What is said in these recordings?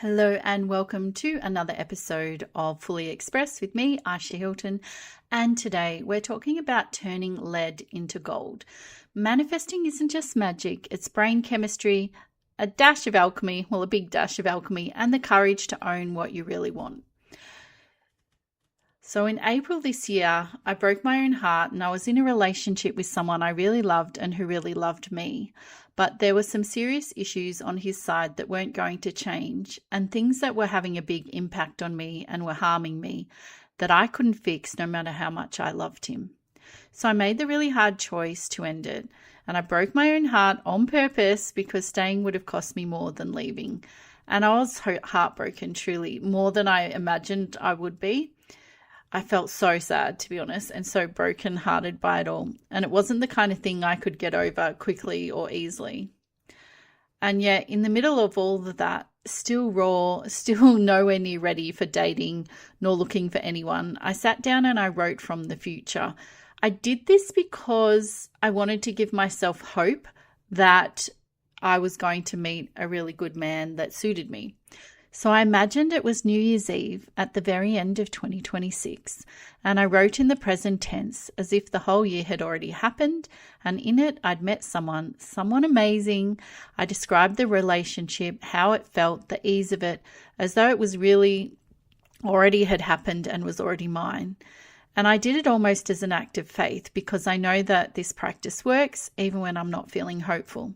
Hello and welcome to another episode of Fully Expressed with me, Aisha Hilton. And today we're talking about turning lead into gold. Manifesting isn't just magic, it's brain chemistry, a dash of alchemy, a big dash of alchemy, and the courage to own what you really want. So in April this year, I broke my own heart and I was in a relationship with someone I really loved and who really loved me. But there were some serious issues on his side that weren't going to change and things that were having a big impact on me and were harming me that I couldn't fix no matter how much I loved him. So I made the really hard choice to end it, and I broke my own heart on purpose because staying would have cost me more than leaving. And I was heartbroken, truly, more than I imagined I would be. I felt so sad, to be honest, and so broken-hearted by it all. And it wasn't the kind of thing I could get over quickly or easily. And yet, in the middle of all of that, still raw, still nowhere near ready for dating, nor looking for anyone, I sat down and I wrote from the future. I did this because I wanted to give myself hope that I was going to meet a really good man that suited me. So I imagined it was New Year's Eve at the very end of 2026, and I wrote in the present tense as if the whole year had already happened, and in it I'd met someone amazing. I described the relationship, how it felt, the ease of it, as though it was really already had happened and was already mine. And I did it almost as an act of faith because I know that this practice works even when I'm not feeling hopeful.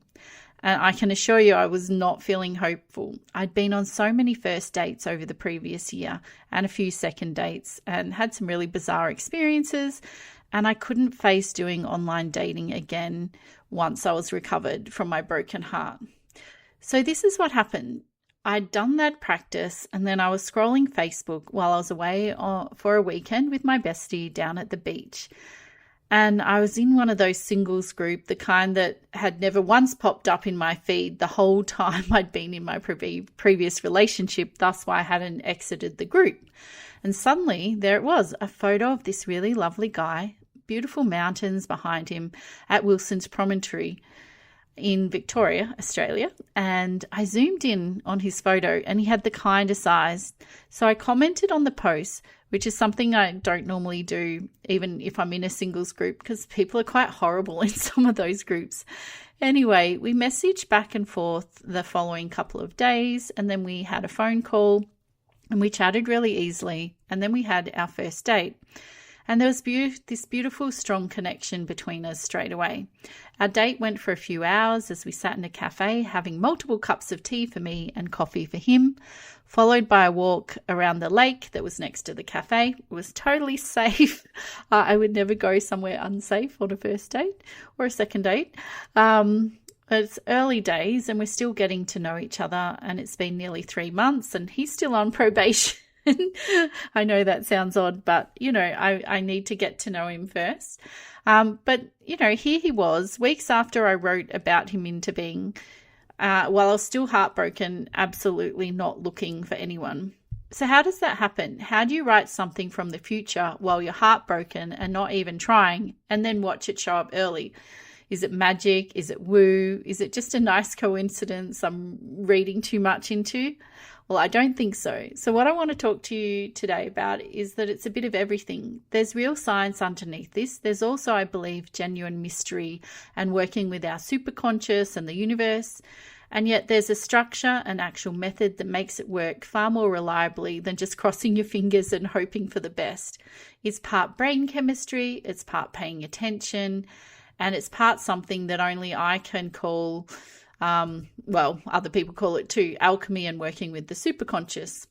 And I can assure you I was not feeling hopeful. I'd been on so many first dates over the previous year and a few second dates and had some really bizarre experiences, and I couldn't face doing online dating again once I was recovered from my broken heart. So this is what happened. I'd done that practice and then I was scrolling Facebook while I was away for a weekend with my bestie down at the beach. And I was in one of those singles group, the kind that had never once popped up in my feed the whole time I'd been in my previous relationship, thus why I hadn't exited the group. And suddenly there it was, a photo of this really lovely guy, beautiful mountains behind him at Wilson's Promontory in Victoria, Australia. And I zoomed in on his photo and he had the kindest eyes. So I commented on the post, which is something I don't normally do, even if I'm in a singles group, because people are quite horrible in some of those groups. Anyway, we messaged back and forth the following couple of days, and then we had a phone call, and we chatted really easily, and then we had our first date. And there was this beautiful, strong connection between us straight away. Our date went for a few hours as we sat in a cafe having multiple cups of tea for me and coffee for him, followed by a walk around the lake that was next to the cafe. It was totally safe. I would never go somewhere unsafe on a first date or a second date. It's early days and we're still getting to know each other, and it's been nearly 3 months and he's still on probation. I know that sounds odd, but, I need to get to know him first. But here he was, weeks after I wrote about him into being, while I was still heartbroken, absolutely not looking for anyone. So how does that happen? How do you write something from the future while you're heartbroken and not even trying, and then watch it show up early? Is it magic? Is it woo? Is it just a nice coincidence I'm reading too much into? Well, I don't think so. So what I want to talk to you today about is that it's a bit of everything. There's real science underneath this. There's also, I believe, genuine mystery and working with our superconscious and the universe. And yet there's a structure and actual method that makes it work far more reliably than just crossing your fingers and hoping for the best. It's part brain chemistry, it's part paying attention, and it's part something that only I can call, other people call it too, alchemy and working with the superconscious.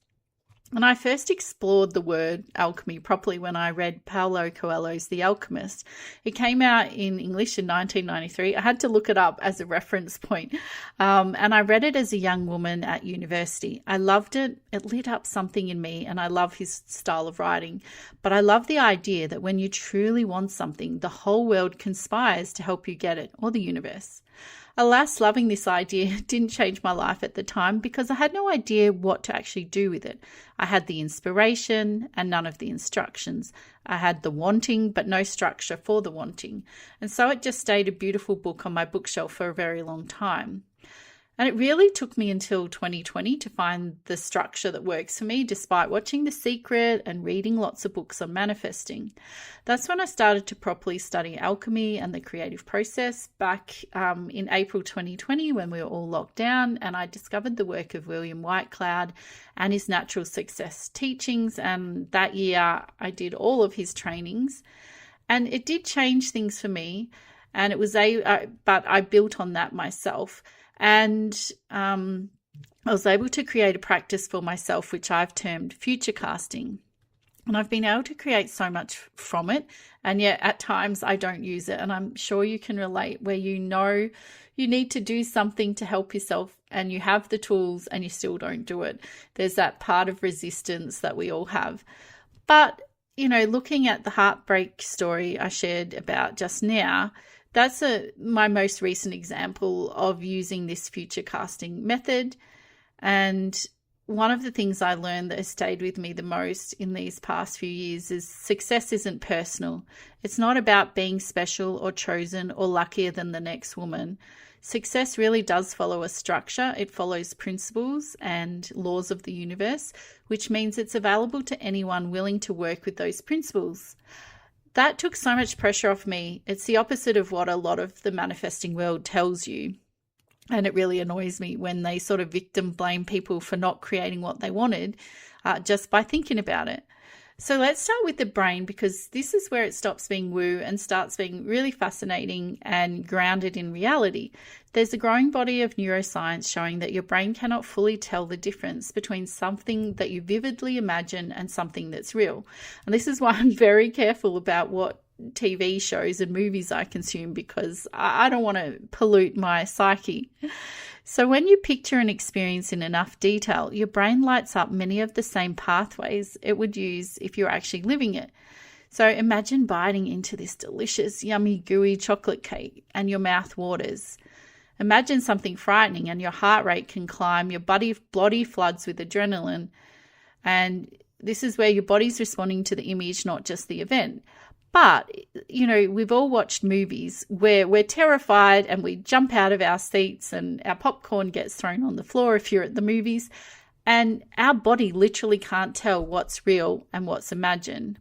And I first explored the word alchemy properly when I read Paulo Coelho's The Alchemist. It came out in English in 1993. I had to look it up as a reference point. And I read it as a young woman at university. I loved it. It lit up something in me, and I love his style of writing. But I love the idea that when you truly want something, the whole world conspires to help you get it, or the universe. Alas, loving this idea didn't change my life at the time because I had no idea what to actually do with it. I had the inspiration and none of the instructions. I had the wanting but no structure for the wanting. And so it just stayed a beautiful book on my bookshelf for a very long time. And it really took me until 2020 to find the structure that works for me, despite watching The Secret and reading lots of books on manifesting. That's when I started to properly study alchemy and the creative process back in April 2020 when we were all locked down, and I discovered the work of William Whitecloud and his natural success teachings. And that year I did all of his trainings, and it did change things for me. And it was but I built on that myself. And I was able to create a practice for myself, which I've termed future casting. And I've been able to create so much from it. And yet at times I don't use it. And I'm sure you can relate, where you know you need to do something to help yourself and you have the tools and you still don't do it. There's that part of resistance that we all have. But, looking at the heartbreak story I shared about just now, that's my most recent example of using this future casting method. And one of the things I learned that has stayed with me the most in these past few years is success isn't personal. It's not about being special or chosen or luckier than the next woman. Success really does follow a structure. It follows principles and laws of the universe, which means it's available to anyone willing to work with those principles. That took so much pressure off me. It's the opposite of what a lot of the manifesting world tells you. And it really annoys me when they sort of victim blame people for not creating what they wanted just by thinking about it. So let's start with the brain, because this is where it stops being woo and starts being really fascinating and grounded in reality. There's a growing body of neuroscience showing that your brain cannot fully tell the difference between something that you vividly imagine and something that's real. And this is why I'm very careful about what TV shows and movies I consume, because I don't want to pollute my psyche. So when you picture an experience in enough detail, your brain lights up many of the same pathways it would use if you're actually living it. So imagine biting into this delicious, yummy, gooey chocolate cake and your mouth waters. Imagine something frightening and your heart rate can climb, your body floods with adrenaline. And this is where your body's responding to the image, not just the event. But, we've all watched movies where we're terrified and we jump out of our seats and our popcorn gets thrown on the floor if you're at the movies, and our body literally can't tell what's real and what's imagined.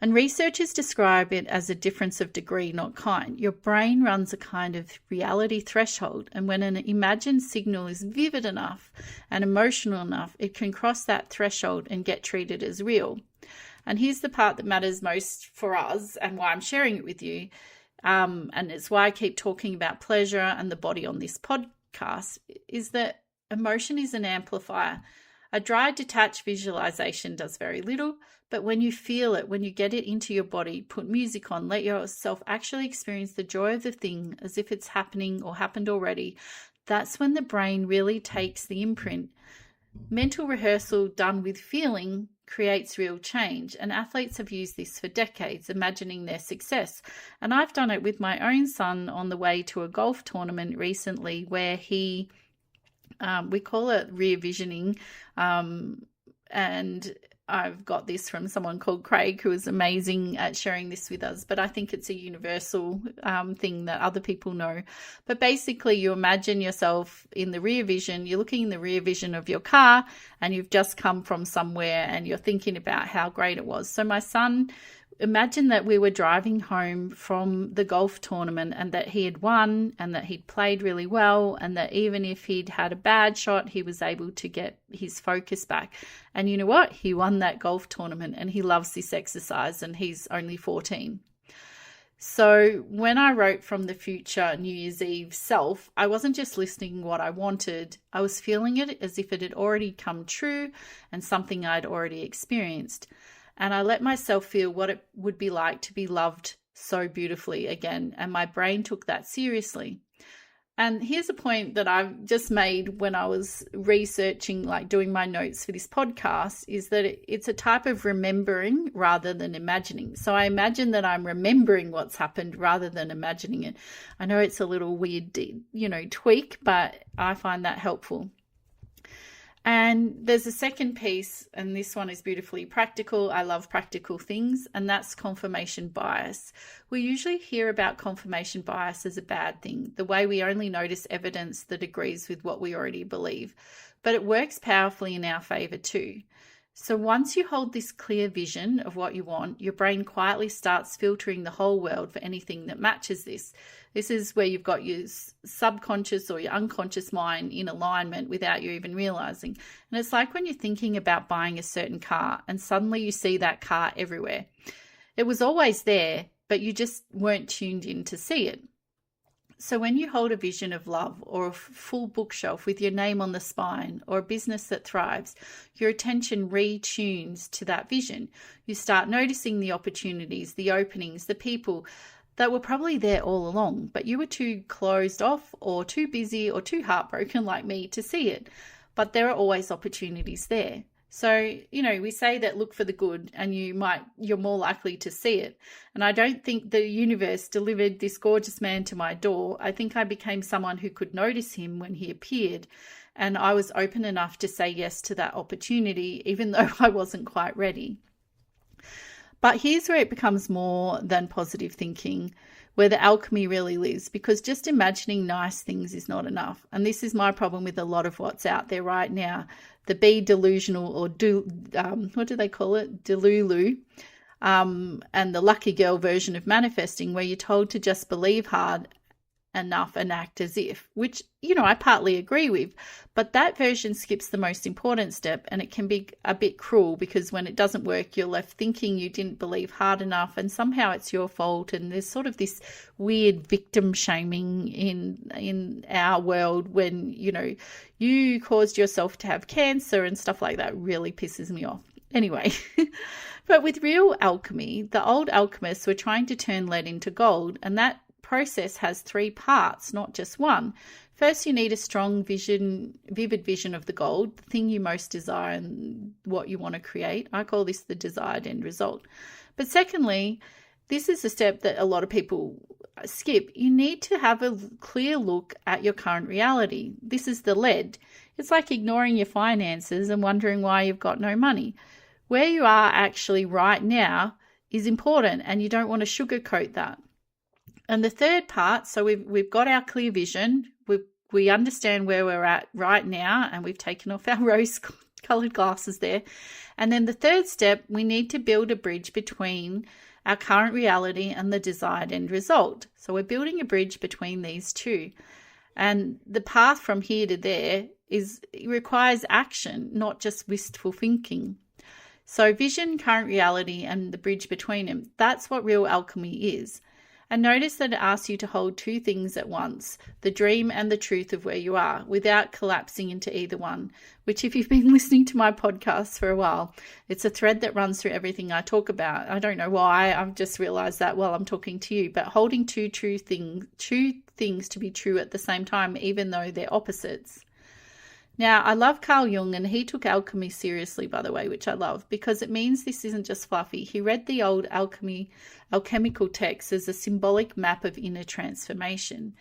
And researchers describe it as a difference of degree, not kind. Your brain runs a kind of reality threshold, and when an imagined signal is vivid enough and emotional enough, it can cross that threshold and get treated as real. And here's the part that matters most for us and why I'm sharing it with you. And it's why I keep talking about pleasure and the body on this podcast, is that emotion is an amplifier. A dry, detached visualization does very little, but when you feel it, when you get it into your body, put music on, let yourself actually experience the joy of the thing as if it's happening or happened already, that's when the brain really takes the imprint. Mental rehearsal done with feeling creates real change, and athletes have used this for decades, imagining their success. And I've done it with my own son on the way to a golf tournament recently, where he we call it rear visioning, and I've got this from someone called Craig, who is amazing at sharing this with us, but I think it's a universal thing that other people know. But basically, you imagine yourself in the rear vision, you're looking in the rear vision of your car, and you've just come from somewhere and you're thinking about how great it was. So my son, imagine that we were driving home from the golf tournament and that he had won and that he'd played really well, and that even if he'd had a bad shot, he was able to get his focus back. And you know what? He won that golf tournament, and he loves this exercise, and he's only 14. So when I wrote from the future New Year's Eve self, I wasn't just listing what I wanted. I was feeling it as if it had already come true and something I'd already experienced. And I let myself feel what it would be like to be loved so beautifully again. And my brain took that seriously. And here's a point that I've just made when I was researching, like doing my notes for this podcast, is that it's a type of remembering rather than imagining. So I imagine that I'm remembering what's happened rather than imagining it. I know it's a little weird, tweak, but I find that helpful. And And there's a second piece, and this one is beautifully practical. I love practical things, and that's confirmation bias. We usually hear about confirmation bias as a bad thing, the way we only notice evidence that agrees with what we already believe. But it works powerfully in our favor too. So once you hold this clear vision of what you want, your brain quietly starts filtering the whole world for anything that matches this. This is where you've got your subconscious or your unconscious mind in alignment without you even realizing. And it's like when you're thinking about buying a certain car and suddenly you see that car everywhere. It was always there, but you just weren't tuned in to see it. So when you hold a vision of love or a full bookshelf with your name on the spine or a business that thrives, your attention retunes to that vision. You start noticing the opportunities, the openings, the people that were probably there all along, but you were too closed off or too busy or too heartbroken like me to see it. But there are always opportunities there. So, we say that look for the good and you're more likely to see it. And I don't think the universe delivered this gorgeous man to my door. I think I became someone who could notice him when he appeared. And I was open enough to say yes to that opportunity, even though I wasn't quite ready. But here's where it becomes more than positive thinking, where the alchemy really lives, because just imagining nice things is not enough. And this is my problem with a lot of what's out there right now. The be delusional or what do they call it? Delulu. And the lucky girl version of manifesting, where you're told to just believe hard enough and act as if, which, I partly agree with, but that version skips the most important step, and it can be a bit cruel because when it doesn't work, you're left thinking you didn't believe hard enough and somehow it's your fault. And there's sort of this weird victim shaming in our world when, you caused yourself to have cancer and stuff like that. Really pisses me off. Anyway, but with real alchemy, the old alchemists were trying to turn lead into gold, and that process has 3 parts, not just one. First, you need a strong vivid vision of the gold, the thing you most desire and what you want to create. I call this the desired end result. But secondly, this is a step that a lot of people skip. You need to have a clear look at your current reality. This is the lead. It's like ignoring your finances and wondering why you've got no money. Where you are actually right now is important, and you don't want to sugarcoat that. And the third part, so we've got our clear vision, we understand where we're at right now, and we've taken off our rose-coloured glasses there. And then the third step, we need to build a bridge between our current reality and the desired end result. So we're building a bridge between these two. And the path from here to there it requires action, not just wistful thinking. So vision, current reality, and the bridge between them, that's what real alchemy is. And notice that it asks you to hold 2 things at once, the dream and the truth of where you are, without collapsing into either one, which if you've been listening to my podcast for a while, it's a thread that runs through everything I talk about. I don't know why, I've just realized that while I'm talking to you, but holding two things to be true at the same time, even though they're opposites. Now, I love Carl Jung, and he took alchemy seriously, by the way, which I love, because it means this isn't just fluffy. He read the old alchemical texts as a symbolic map of inner transformation.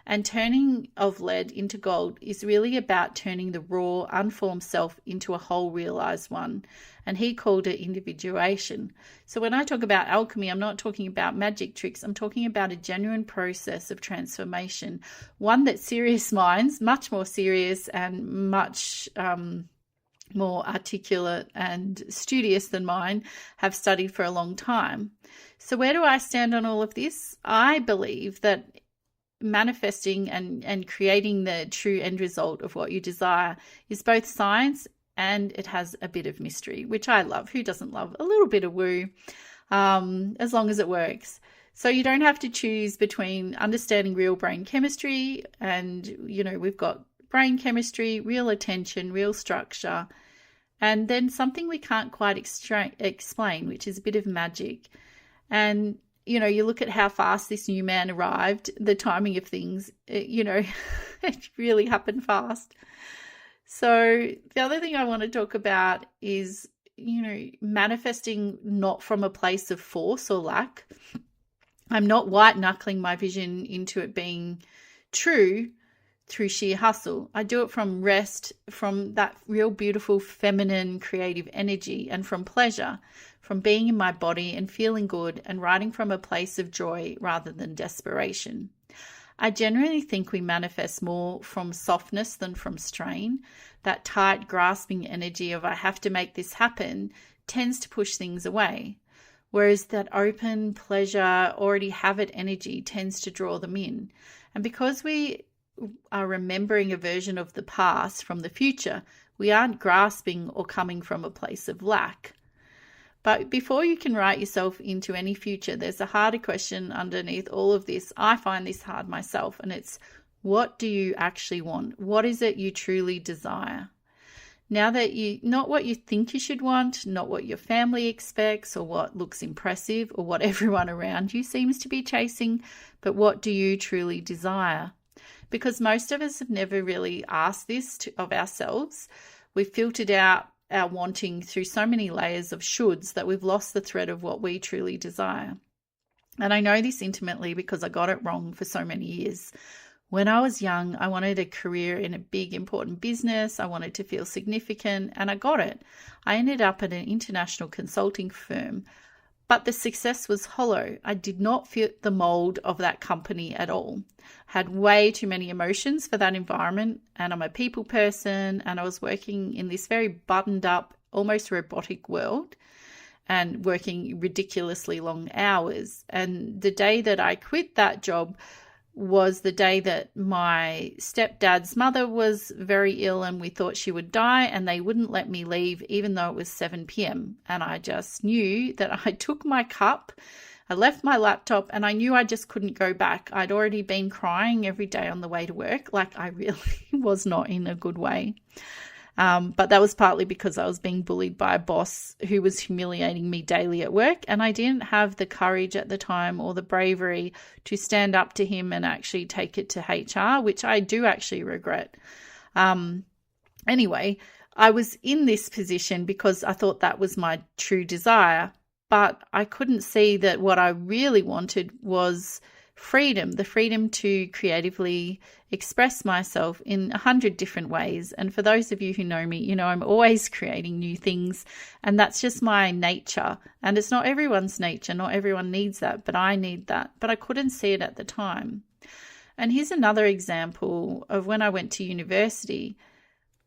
And turning of lead into gold is really about turning the raw, unformed self into a whole realized one. And he called it individuation. So when I talk about alchemy, I'm not talking about magic tricks. I'm talking about a genuine process of transformation, one that serious minds, much more serious and much more articulate and studious than mine, have studied for a long time. So where do I stand on all of this? I believe that manifesting and creating the true end result of what you desire is both science and it has a bit of mystery, which I love. Who doesn't love a little bit of woo, as long as it works? So you don't have to choose between understanding real brain chemistry and, we've got brain chemistry, real attention, real structure, and then something we can't quite explain, which is a bit of magic. And you look at how fast this new man arrived, the timing of things, it really happened fast. So the other thing I want to talk about is, manifesting not from a place of force or lack. I'm not white knuckling my vision into it being true, through sheer hustle. I do it from rest, from that real beautiful feminine creative energy, and from pleasure, from being in my body and feeling good and writing from a place of joy rather than desperation. I generally think we manifest more from softness than from strain. That tight, grasping energy of I have to make this happen tends to push things away, whereas that open, pleasure, already have it energy tends to draw them in. And because we are remembering a version of the past from the future, we aren't grasping or coming from a place of lack. But before you can write yourself into any future, there's a harder question underneath all of this. I find this hard myself, and it's, what do you actually want? What is it you truly desire? Now that not what you think you should want, not what your family expects or what looks impressive or what everyone around you seems to be chasing, but what do you truly desire? Because most of us have never really asked this of ourselves. We've filtered out our wanting through so many layers of shoulds that we've lost the thread of what we truly desire. And I know this intimately because I got it wrong for so many years. When I was young, I wanted a career in a big, important business. I wanted to feel significant, and I got it. I ended up at an international consulting firm, but the success was hollow. I did not fit the mold of that company at all. Had way too many emotions for that environment, and I'm a people person, and I was working in this very buttoned up, almost robotic world and working ridiculously long hours. And the day that I quit that job was the day that my stepdad's mother was very ill and we thought she would die, and they wouldn't let me leave even though it was 7 p.m. And I just knew that I took my cup, I left my laptop, and I knew I just couldn't go back. I'd already been crying every day on the way to work. Like, I really was not in a good way. But that was partly because I was being bullied by a boss who was humiliating me daily at work, and I didn't have the courage at the time or the bravery to stand up to him and actually take it to HR, which I do actually regret. Anyway, I was in this position because I thought that was my true desire, but I couldn't see that what I really wanted was freedom, the freedom to creatively express myself in 100 different ways. And for those of you who know me, you know I'm always creating new things, and that's just my nature. And it's not everyone's nature, not everyone needs that, but I need that. But I couldn't see it at the time. And here's another example of when I went to university.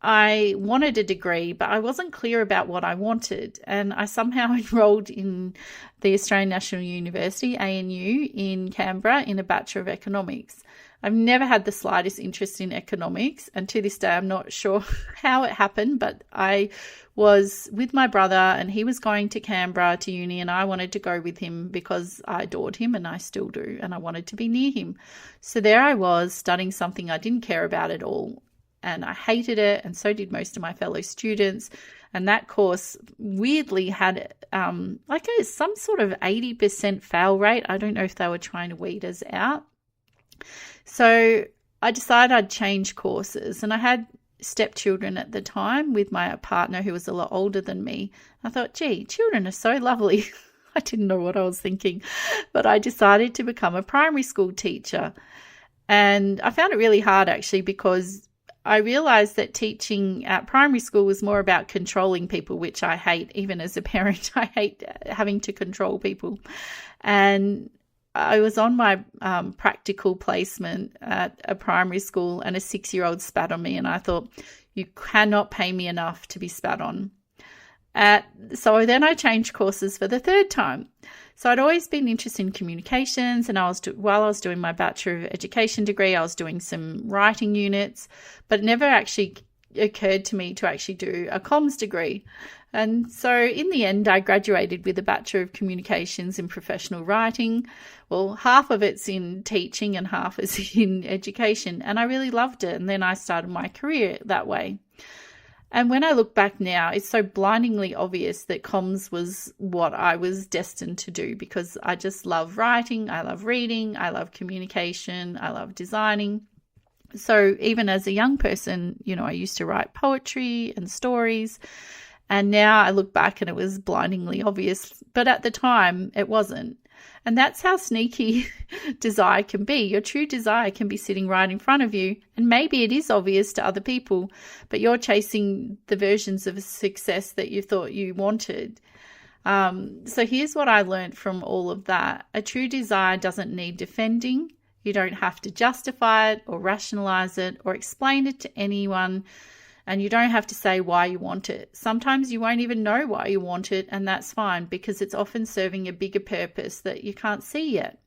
I wanted a degree, but I wasn't clear about what I wanted. And I somehow enrolled in the Australian National University, ANU, in Canberra in a Bachelor of Economics. I've never had the slightest interest in economics, and to this day I'm not sure how it happened, but I was with my brother and he was going to Canberra to uni, and I wanted to go with him because I adored him, and I still do, and I wanted to be near him. So there I was studying something I didn't care about at all. And I hated it, and so did most of my fellow students. And that course weirdly had some sort of 80% fail rate. I don't know if they were trying to weed us out. So I decided I'd change courses, and I had stepchildren at the time with my partner who was a lot older than me. I thought, gee, children are so lovely. I didn't know what I was thinking, but I decided to become a primary school teacher. And I found it really hard actually, because I realized that teaching at primary school was more about controlling people, which I hate. Even as a parent, I hate having to control people. And I was on my practical placement at a primary school, and a 6-year-old spat on me, and I thought, you cannot pay me enough to be spat on. So then I changed courses for the third time. So I'd always been interested in communications, and while I was doing my Bachelor of Education degree, I was doing some writing units, but it never actually occurred to me to actually do a comms degree. And so in the end, I graduated with a Bachelor of Communications in Professional Writing. Well, half of it's in teaching and half is in education, and I really loved it. And then I started my career that way. And when I look back now, it's so blindingly obvious that comms was what I was destined to do, because I just love writing, I love reading, I love communication, I love designing. So even as a young person, you know, I used to write poetry and stories, and now I look back and it was blindingly obvious. But at the time, it wasn't. And that's how sneaky desire can be. Your true desire can be sitting right in front of you, and maybe it is obvious to other people, but you're chasing the versions of success that you thought you wanted. So here's what I learned from all of that. A true desire doesn't need defending. You don't have to justify it or rationalize it or explain it to anyone. And you don't have to say why you want it. Sometimes you won't even know why you want it, and that's fine because it's often serving a bigger purpose that you can't see yet.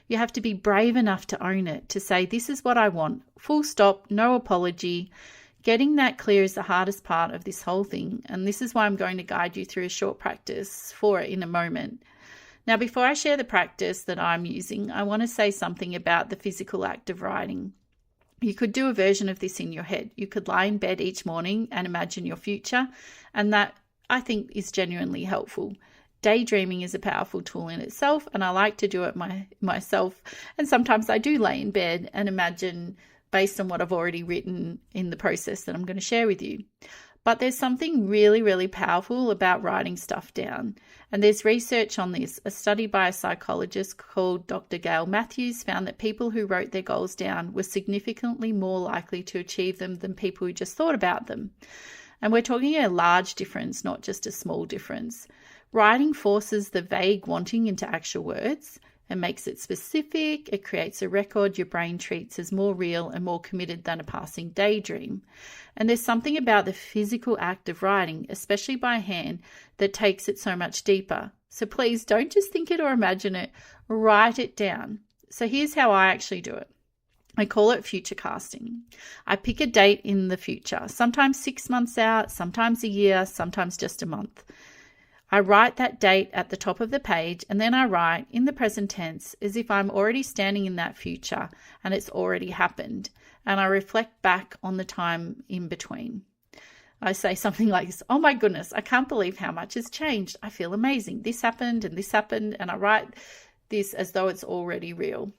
You have to be brave enough to own it, to say, this is what I want, full stop, no apology. Getting that clear is the hardest part of this whole thing, and this is why I'm going to guide you through a short practice for it in a moment. Now, before I share the practice that I'm using, I want to say something about the physical act of writing. You could do a version of this in your head. You could lie in bed each morning and imagine your future, and that, I think, is genuinely helpful. Daydreaming is a powerful tool in itself, and I like to do it myself. And sometimes I do lay in bed and imagine based on what I've already written in the process that I'm going to share with you. But there's something really, really powerful about writing stuff down. And there's research on this. A study by a psychologist called Dr. Gail Matthews found that people who wrote their goals down were significantly more likely to achieve them than people who just thought about them. And we're talking a large difference, not just a small difference. Writing forces the vague wanting into actual words. It makes it specific. It creates a record your brain treats as more real and more committed than a passing daydream. And there's something about the physical act of writing, especially by hand, that takes it so much deeper. So please don't just think it or imagine it. Write it down. So here's how I actually do it. I call it future casting. I pick a date in the future, sometimes 6 months out, sometimes a year, sometimes just a month. I write that date at the top of the page, and then I write in the present tense as if I'm already standing in that future and it's already happened. And I reflect back on the time in between. I say something like this: oh my goodness, I can't believe how much has changed. I feel amazing. This happened and this happened. And I write this as though it's already real.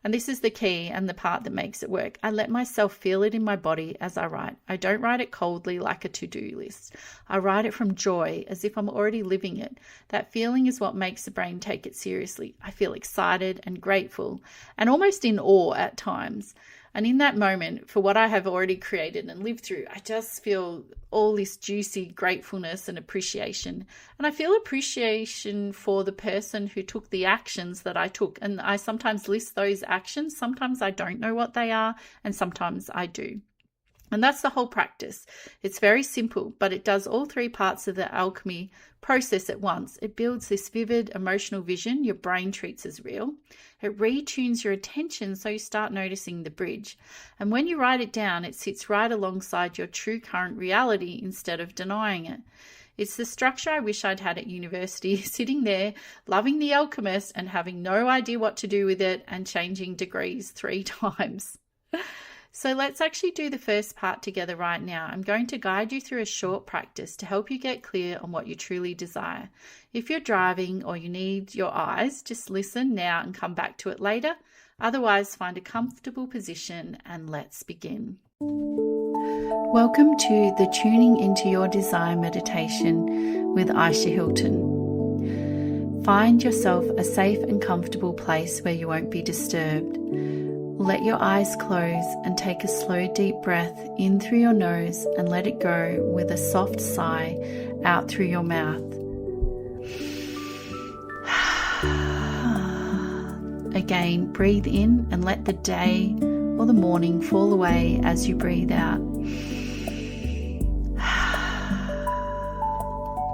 And this is the key and the part that makes it work. I let myself feel it in my body as I write. I don't write it coldly like a to-do list. I write it from joy, as if I'm already living it. That feeling is what makes the brain take it seriously. I feel excited and grateful and almost in awe at times. And in that moment, for what I have already created and lived through, I just feel all this juicy gratefulness and appreciation. And I feel appreciation for the person who took the actions that I took. And I sometimes list those actions. Sometimes I don't know what they are, and sometimes I do. And that's the whole practice. It's very simple, but it does all three parts of the alchemy process at once. It builds this vivid emotional vision your brain treats as real. It retunes your attention so you start noticing the bridge. And when you write it down, it sits right alongside your true current reality instead of denying it. It's the structure I wish I'd had at university, sitting there, loving The Alchemist and having no idea what to do with it and changing degrees 3 times. So let's actually do the first part together right now. I'm going to guide you through a short practice to help you get clear on what you truly desire. If you're driving or you need your eyes, just listen now and come back to it later. Otherwise, find a comfortable position and let's begin. Welcome to the Tuning Into Your Desire meditation with Aisha Hilton. Find yourself a safe and comfortable place where you won't be disturbed. Let your eyes close and take a slow, deep breath in through your nose and let it go with a soft sigh out through your mouth. Again, breathe in and let the day or the morning fall away as you breathe out.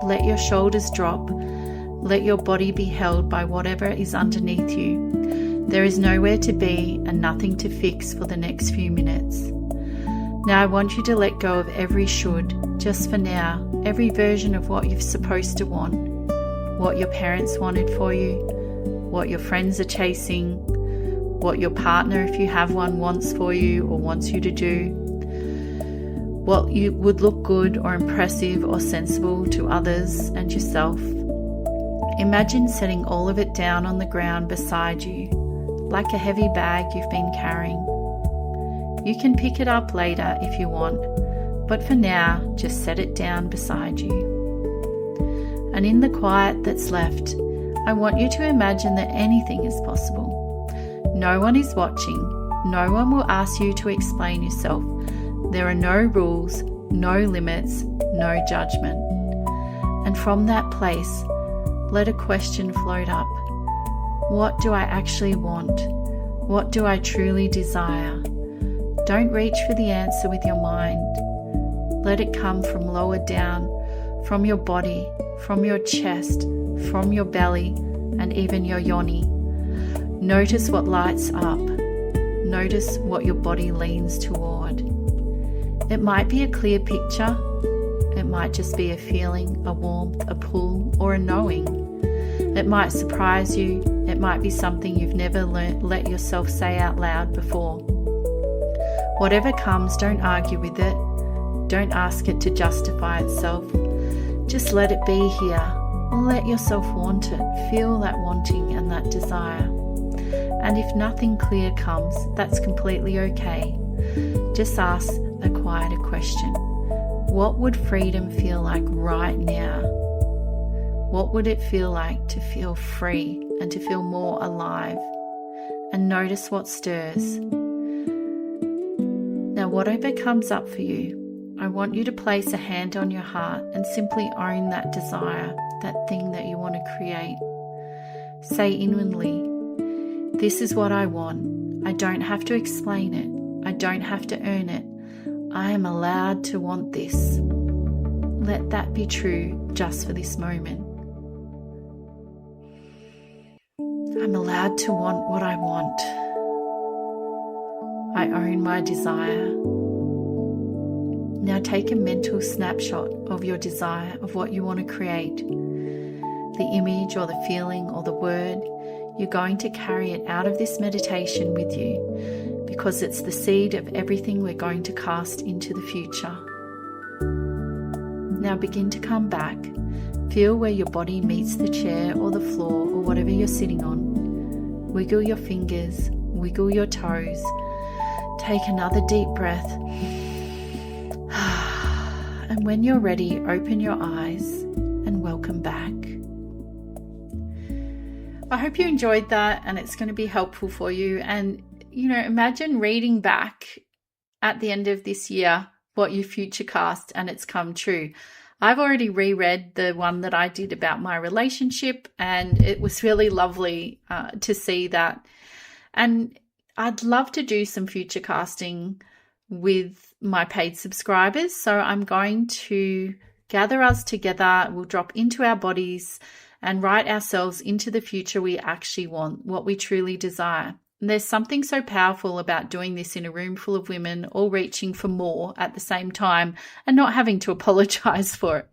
Let your shoulders drop. Let your body be held by whatever is underneath you. There is nowhere to be and nothing to fix for the next few minutes. Now I want you to let go of every should, just for now, every version of what you're supposed to want, what your parents wanted for you, what your friends are chasing, what your partner, if you have one, wants for you or wants you to do, what you would look good or impressive or sensible to others and yourself. Imagine setting all of it down on the ground beside you, like a heavy bag you've been carrying. You can pick it up later if you want, but for now, just set it down beside you. And in the quiet that's left, I want you to imagine that anything is possible. No one is watching. No one will ask you to explain yourself. There are no rules, no limits, no judgment. And from that place, let a question float up. What do I actually want? What do I truly desire? Don't reach for the answer with your mind. Let it come from lower down, from your body, from your chest, from your belly, and even your yoni. Notice what lights up. Notice what your body leans toward. It might be a clear picture. It might just be a feeling, a warmth, a pull, or a knowing. It might surprise you. It might be something you've never let yourself say out loud before. Whatever comes, don't argue with it. Don't ask it to justify itself. Just let it be here. Let yourself want it. Feel that wanting and that desire. And if nothing clear comes, that's completely okay. Just ask a quieter question. What would freedom feel like right now? What would it feel like to feel free and to feel more alive? And notice what stirs. Now, whatever comes up for you, I want you to place a hand on your heart and simply own that desire, that thing that you want to create. Say inwardly, this is what I want. I don't have to explain it. I don't have to earn it. I am allowed to want this. Let that be true just for this moment. I'm allowed to want what I want. I own my desire. Now take a mental snapshot of your desire, of what you want to create. The image or the feeling or the word, you're going to carry it out of this meditation with you because it's the seed of everything we're going to cast into the future. Now begin to come back. Feel where your body meets the chair or the floor or whatever you're sitting on. Wiggle your fingers, wiggle your toes. Take another deep breath. And when you're ready, open your eyes and welcome back. I hope you enjoyed that and it's going to be helpful for you. And, imagine reading back at the end of this year what you future cast and it's come true. I've already reread the one that I did about my relationship and it was really lovely to see that. And I'd love to do some future casting with my paid subscribers. So I'm going to gather us together. We'll drop into our bodies and write ourselves into the future we actually want, what we truly desire. And there's something so powerful about doing this in a room full of women all reaching for more at the same time and not having to apologize for it.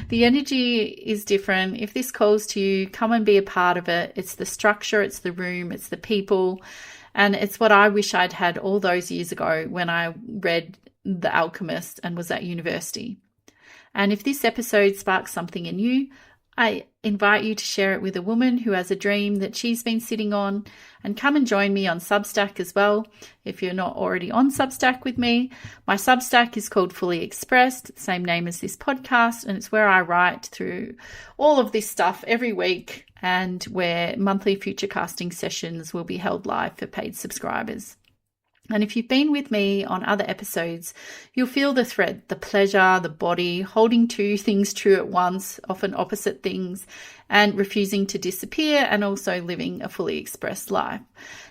The energy is different. If this calls to you, come and be a part of it. It's the structure, it's the room, it's the people. And it's what I wish I'd had all those years ago when I read The Alchemist and was at university. And if this episode sparks something in you, I invite you to share it with a woman who has a dream that she's been sitting on, and come and join me on Substack as well. If you're not already on Substack with me, my Substack is called Fully Expressed, same name as this podcast, and it's where I write through all of this stuff every week and where monthly future casting sessions will be held live for paid subscribers. And if you've been with me on other episodes, you'll feel the thread, the pleasure, the body, holding two things true at once, often opposite things, and refusing to disappear, and also living a fully expressed life.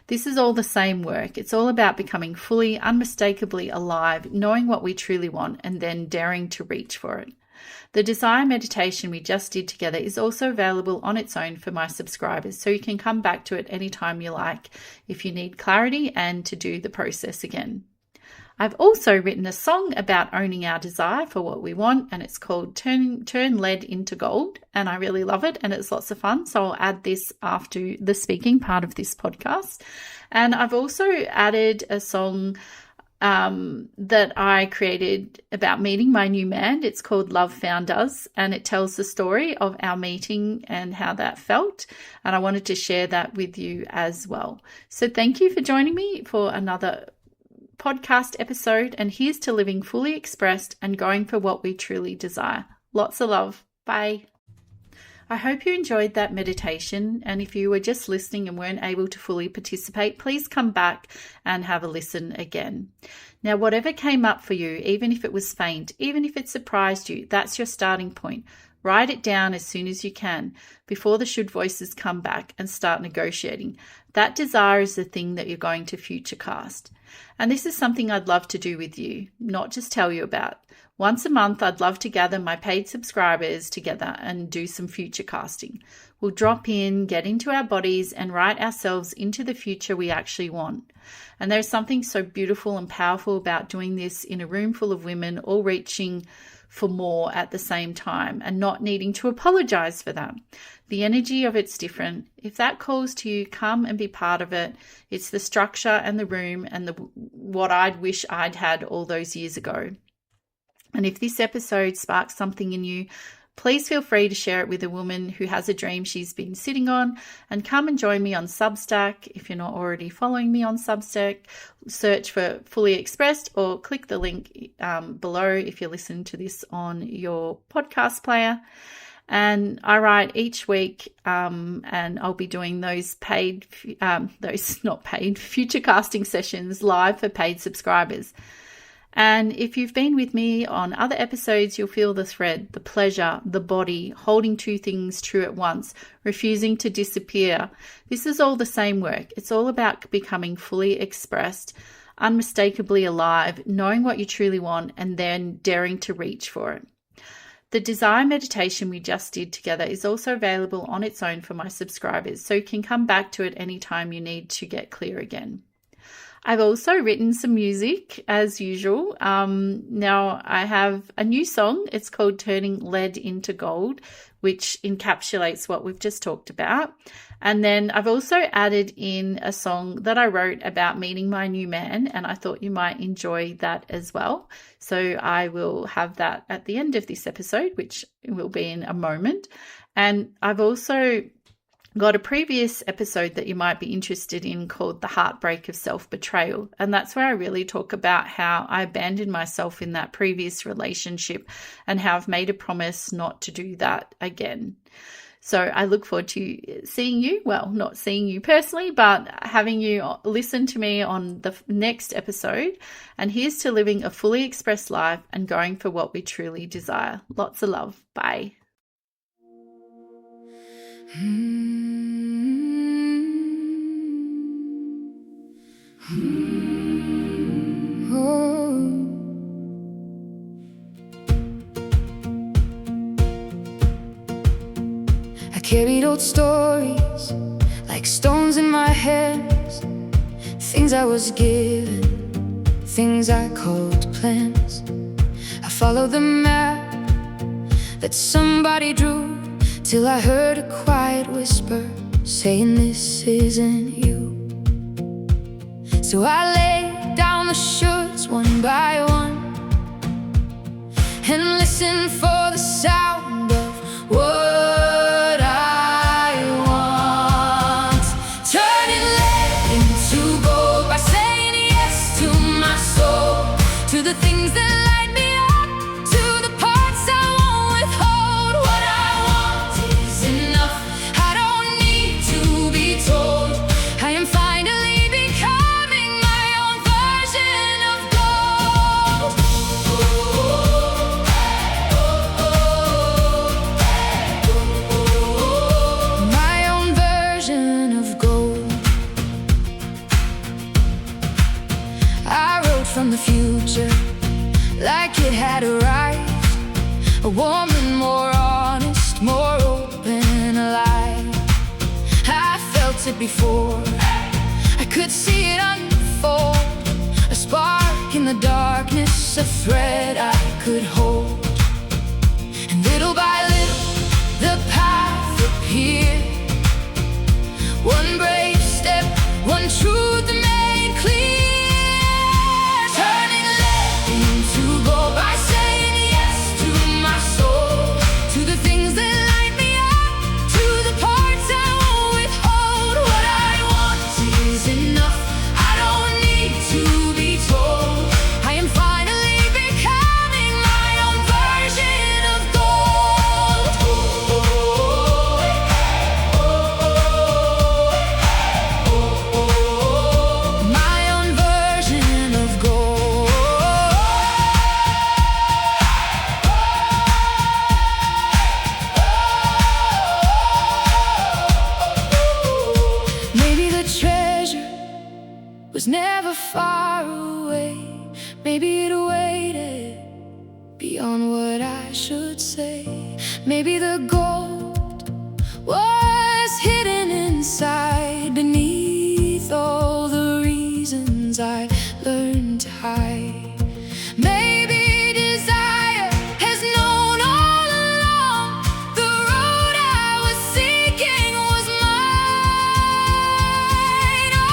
This is all the same work. It's all about becoming fully, unmistakably alive, knowing what we truly want, and then daring to reach for it. The desire meditation we just did together is also available on its own for my subscribers, so you can come back to it anytime you like if you need clarity and to do the process again. I've also written a song about owning our desire for what we want, and it's called Turn Lead into Gold, and I really love it and it's lots of fun, so I'll add this after the speaking part of this podcast. And I've also added a song that I created about meeting my new man. It's called Love Found Us, and it tells the story of our meeting and how that felt. And I wanted to share that with you as well. So thank you for joining me for another podcast episode. And here's to living fully expressed and going for what we truly desire. Lots of love. Bye. I hope you enjoyed that meditation, and if you were just listening and weren't able to fully participate, please come back and have a listen again. Now, whatever came up for you, even if it was faint, even if it surprised you, that's your starting point. Write it down as soon as you can before the should voices come back and start negotiating. That desire is the thing that you're going to future cast. And this is something I'd love to do with you, not just tell you about. Once a month, I'd love to gather my paid subscribers together and do some future casting. We'll drop in, get into our bodies, and write ourselves into the future we actually want. And there's something so beautiful and powerful about doing this in a room full of women all reaching for more at the same time and not needing to apologize for that. The energy of it's different. If that calls to you, come and be part of it. It's the structure and the room and what I'd wish I'd had all those years ago. And if this episode sparks something in you, please feel free to share it with a woman who has a dream she's been sitting on, and come and join me on Substack. If you're not already following me on Substack, search for Fully Expressed or click the link below if you're listening to this on your podcast player. And I write each week, and I'll be doing those future casting sessions live for paid subscribers. And if you've been with me on other episodes, you'll feel the thread, the pleasure, the body, holding two things true at once, refusing to disappear. This is all the same work. It's all about becoming fully expressed, unmistakably alive, knowing what you truly want, and then daring to reach for it. The desire meditation we just did together is also available on its own for my subscribers, so you can come back to it anytime you need to get clear again. I've also written some music as usual. Now I have a new song. It's called Turning Lead into Gold, which encapsulates what we've just talked about. And then I've also added in a song that I wrote about meeting my new man, and I thought you might enjoy that as well. So I will have that at the end of this episode, which will be in a moment. And I've also got a previous episode that you might be interested in called The Heartbreak of Self-Betrayal. And that's where I really talk about how I abandoned myself in that previous relationship and how I've made a promise not to do that again. So I look forward to seeing you, well, not seeing you personally, but having you listen to me on the next episode. And here's to living a fully expressed life and going for what we truly desire. Lots of love. Bye. I carried old stories like stones in my hands, things I was given, things I called plans. I followed the map that somebody drew, till I heard a quiet whisper saying this isn't you. So I laid down the shoulds one by one and listened for the sound of what I want. Turning lead into gold by saying yes to my soul, to the things that light me up, to the parts I won't withhold. What I want is enough. I don't need to be told. I am finally becoming my own version of gold. My own version of gold. I wrote from the future like it had arrived, a woman more honest, more open, alive. I felt it before, I could see it unfold, a spark in the darkness, a thread I could hold. And little by little the path appeared, one brave step, one truth made clear. Turning lead into gold by saying yes to my soul, to the things that light me up, to the parts I won't withhold. What I want is enough. I don't need to be told. I am finally becoming my own version. say. Maybe the gold was hidden inside, beneath all the reasons I learned to hide. Maybe desire has known all along the road I was seeking was mine all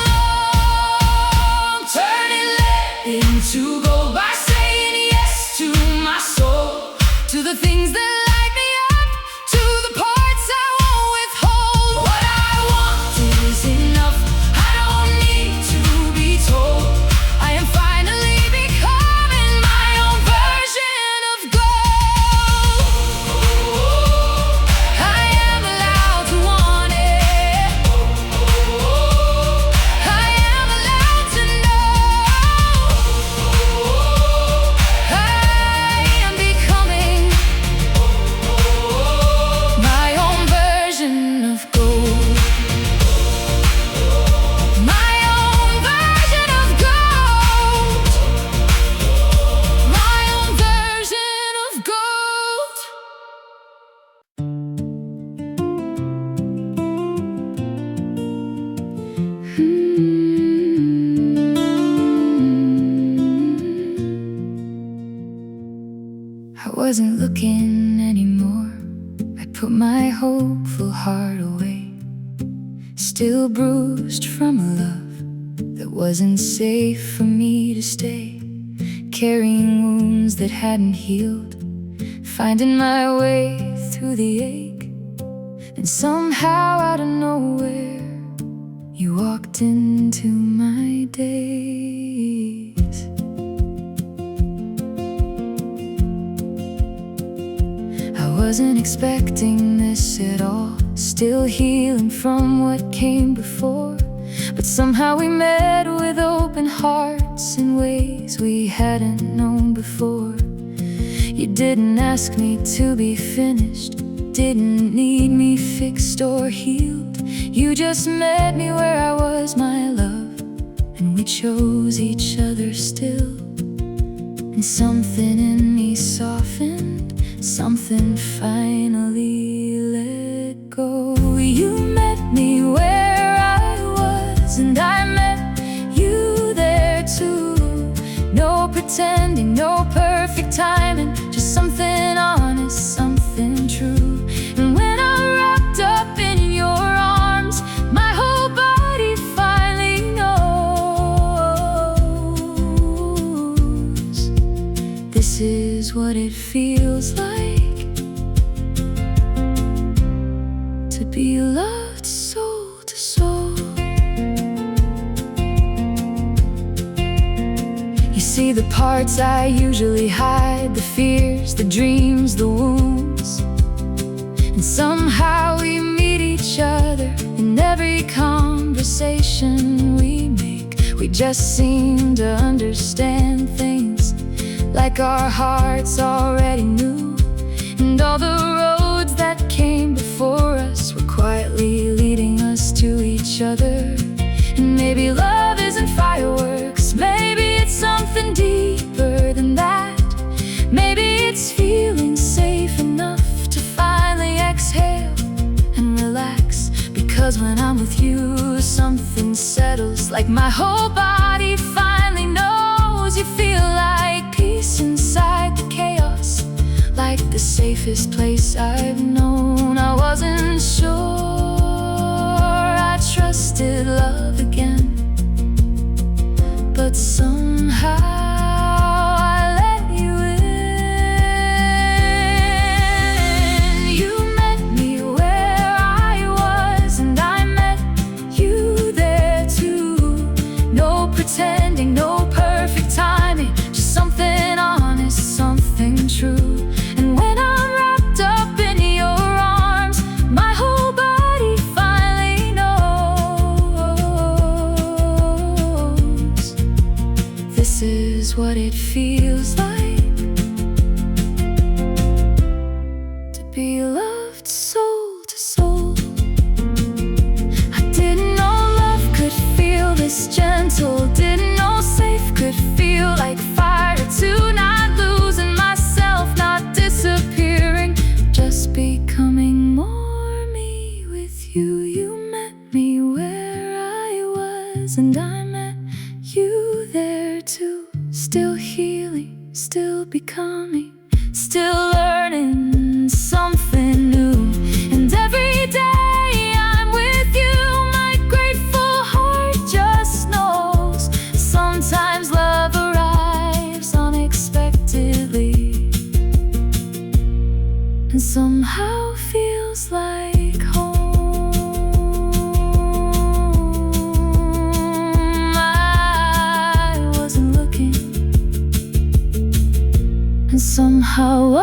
along. Turning lead into gold by saying yes to my soul, to the things that light me up, to the parts I won't withhold. What I want is enough, I don't need to be told. I am finally becoming my own version of gold. I am allowed to want it. I am allowed to know. I am becoming my own version of gold. My own version of gold. My own version of gold. I wasn't looking anymore. I put my hopeful heart away, still bruised from a love that wasn't safe for me to stay, carrying wounds that hadn't healed, finding my way through the ache. And somehow out of nowhere you walked into my days. I wasn't expecting this at all, still healing from what came before. But somehow we met with open hearts in ways we hadn't known before. You didn't ask me to be finished, didn't need me fixed or healed. You just met me where I was, my love, and we chose each other still. And something in me softened, something finally let go. You met me where I was, and I met you there too. No pretending, no perfect timing, just something honest, something true. And when I'm wrapped up in your arms, my whole body finally knows this is what it feels like to be loved soul to soul. You see the parts I usually hide, the fears, the dreams, the wounds. And somehow we meet each other in every conversation we make. We just seem to understand things like our hearts already knew. And all the roads that came before us were quietly leading us to each other. And maybe love isn't fireworks, maybe it's something deeper than that. Maybe it's feeling safe enough to finally exhale and relax. Because when I'm with you, something settles, like my whole body finally knows. You feel like peace inside the chaos, like the safest place I've known. I wasn't sure I trusted love again, but somehow I let you in. You met me where I was, and I met you there too. No pretending, no perfect timing, just something honest, something true. And when I'm wrapped up in your arms, my whole body finally knows becoming, still learning something new. And every day I'm with you, my grateful heart just knows sometimes love arrives unexpectedly and somehow feels like home. I wasn't looking, and somehow